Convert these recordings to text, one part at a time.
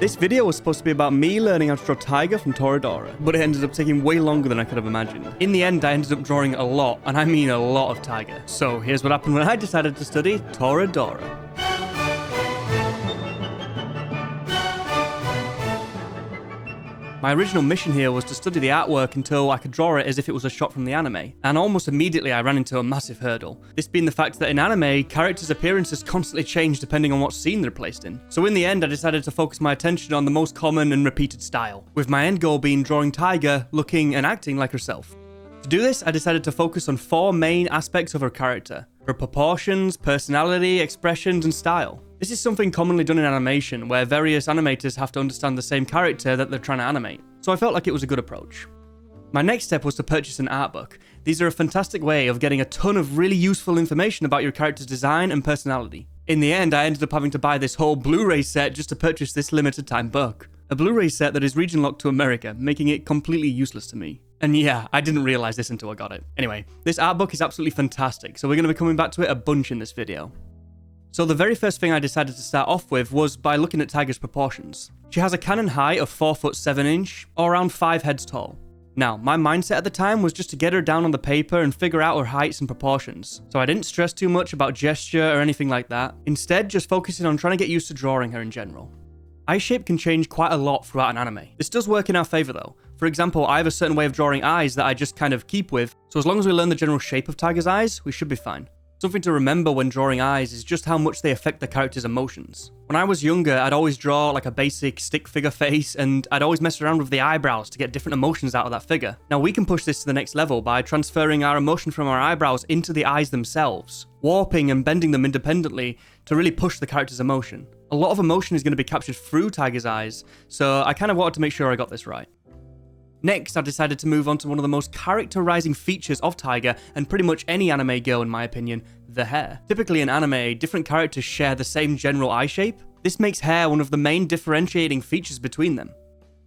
This video was supposed to be about me learning how to draw Tiger from Toradora, but it ended up taking way longer than I could have imagined. In the end, I ended up drawing a lot, and I mean a lot of Tiger. So here's what happened when I decided to study Toradora. My original mission here was to study the artwork until I could draw it as if it was a shot from the anime, and almost immediately I ran into a massive hurdle. This being the fact that in anime, characters' appearances constantly change depending on what scene they're placed in. So in the end, I decided to focus my attention on the most common and repeated style, with my end goal being drawing Tiger looking and acting like herself. To do this, I decided to focus on 4 main aspects of her character: her proportions, personality, expressions, and style. This is something commonly done in animation, where various animators have to understand the same character that they're trying to animate, so I felt like it was a good approach. My next step was to purchase an art book. These are a fantastic way of getting a ton of really useful information about your character's design and personality. In the end, I ended up having to buy this whole Blu-ray set just to purchase this limited time book. A Blu-ray set that is region locked to America, making it completely useless to me. And yeah, I didn't realize this until I got it. Anyway, this art book is absolutely fantastic, so we're going to be coming back to it a bunch in this video. So the very first thing I decided to start off with was by looking at Tiger's proportions. She has a canon height of 4 foot 7 inch, or around 5 heads tall. Now, my mindset at the time was just to get her down on the paper and figure out her heights and proportions, so I didn't stress too much about gesture or anything like that, instead just focusing on trying to get used to drawing her in general. Eye shape can change quite a lot throughout an anime. This does work in our favour though. For example, I have a certain way of drawing eyes that I just kind of keep with, so as long as we learn the general shape of Tiger's eyes, we should be fine. Something to remember when drawing eyes is just how much they affect the character's emotions. When I was younger, I'd always draw like a basic stick figure face, and I'd always mess around with the eyebrows to get different emotions out of that figure. Now we can push this to the next level by transferring our emotion from our eyebrows into the eyes themselves, warping and bending them independently to really push the character's emotion. A lot of emotion is going to be captured through Tiger's eyes, so I kind of wanted to make sure I got this right. Next, I decided to move on to one of the most characterizing features of Tiger, and pretty much any anime girl in my opinion, the hair. Typically in anime, different characters share the same general eye shape. This makes hair one of the main differentiating features between them.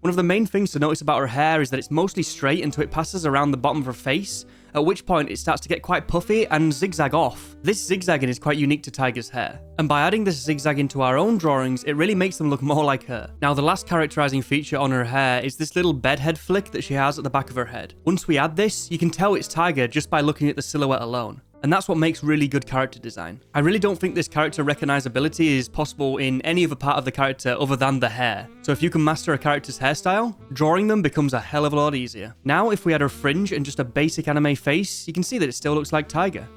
One of the main things to notice about her hair is that it's mostly straight until it passes around the bottom of her face, at which point it starts to get quite puffy and zigzag off. This zigzagging is quite unique to Tiger's hair, and by adding this zigzag into our own drawings, it really makes them look more like her. Now, the last characterizing feature on her hair is this little bedhead flick that she has at the back of her head. Once we add this, you can tell it's Tiger just by looking at the silhouette alone. And that's what makes really good character design. I really don't think this character recognizability is possible in any other part of the character other than the hair. So if you can master a character's hairstyle, drawing them becomes a hell of a lot easier. Now, if we add her fringe and just a basic anime face, you can see that it still looks like Tiger.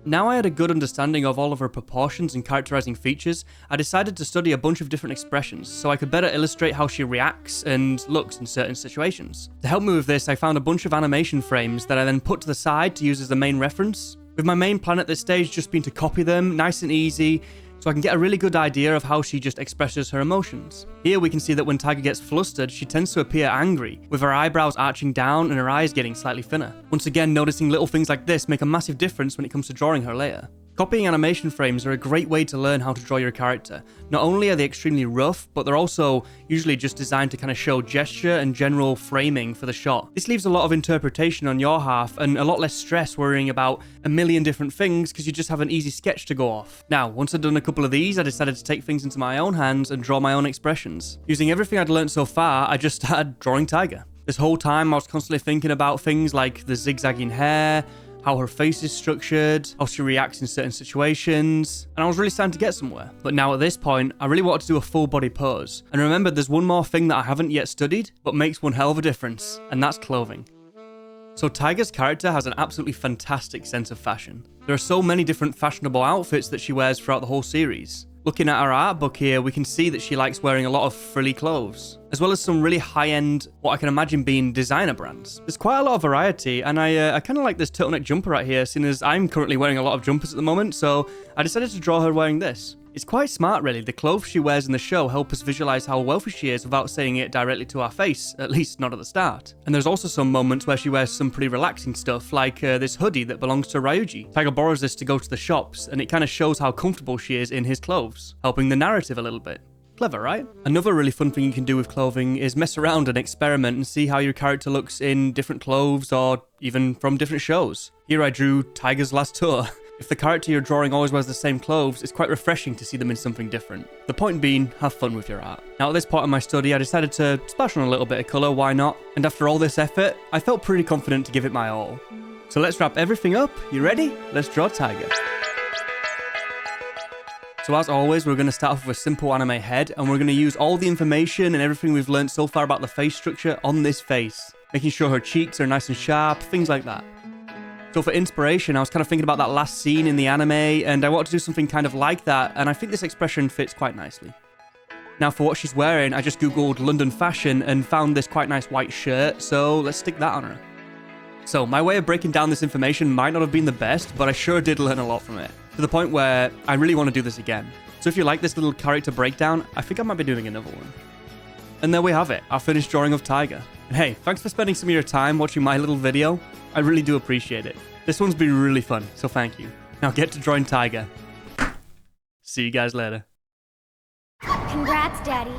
Now I had a good understanding of all of her proportions and characterizing features, I decided to study a bunch of different expressions so I could better illustrate how she reacts and looks in certain situations. To help me with this, I found a bunch of animation frames that I then put to the side to use as the main reference, with my main plan at this stage just being to copy them nice and easy, so I can get a really good idea of how she just expresses her emotions. Here we can see that when Tiger gets flustered, she tends to appear angry, with her eyebrows arching down and her eyes getting slightly thinner. Once again, noticing little things like this make a massive difference when it comes to drawing her later. Copying animation frames are a great way to learn how to draw your character. Not only are they extremely rough, but they're also usually just designed to kind of show gesture and general framing for the shot. This leaves a lot of interpretation on your half and a lot less stress worrying about a million different things because you just have an easy sketch to go off. Now, once I'd done a couple of these, I decided to take things into my own hands and draw my own expressions. Using everything I'd learned so far, I just started drawing Tiger. This whole time I was constantly thinking about things like the zigzagging hair, how her face is structured, how she reacts in certain situations, and I was really starting to get somewhere. But now at this point, I really wanted to do a full body pose. And remember, there's one more thing that I haven't yet studied, but makes one hell of a difference, and that's clothing. So Tiger's character has an absolutely fantastic sense of fashion. There are so many different fashionable outfits that she wears throughout the whole series. Looking at her art book here, we can see that she likes wearing a lot of frilly clothes, as well as some really high-end, what I can imagine being designer brands. There's quite a lot of variety, and I kind of like this turtleneck jumper right here, seeing as I'm currently wearing a lot of jumpers at the moment, so I decided to draw her wearing this. It's quite smart really. The clothes she wears in the show help us visualize how wealthy she is without saying it directly to our face, at least not at the start. And there's also some moments where she wears some pretty relaxing stuff, like this hoodie that belongs to Ryuji. Tiger borrows this to go to the shops, and it kind of shows how comfortable she is in his clothes, helping the narrative a little bit. Clever, right? Another really fun thing you can do with clothing is mess around and experiment and see how your character looks in different clothes or even from different shows. Here I drew Tiger's last tour. If the character you're drawing always wears the same clothes, it's quite refreshing to see them in something different. The point being, have fun with your art. Now at this point in my study, I decided to splash on a little bit of colour, why not? And after all this effort, I felt pretty confident to give it my all. So let's wrap everything up. You ready? Let's draw Tiger. So as always, we're going to start off with a simple anime head, and we're going to use all the information and everything we've learned so far about the face structure on this face, making sure her cheeks are nice and sharp, things like that. So for inspiration, I was kind of thinking about that last scene in the anime, and I wanted to do something kind of like that, and I think this expression fits quite nicely. Now for what she's wearing, I just googled London fashion and found this quite nice white shirt, so let's stick that on her. So my way of breaking down this information might not have been the best, but I sure did learn a lot from it, to the point where I really want to do this again. So if you like this little character breakdown, I think I might be doing another one. And there we have it, our finished drawing of Tiger. And hey, thanks for spending some of your time watching my little video. I really do appreciate it. This one's been really fun, so thank you. Now get to drawing Tiger. See you guys later. Congrats, Daddy.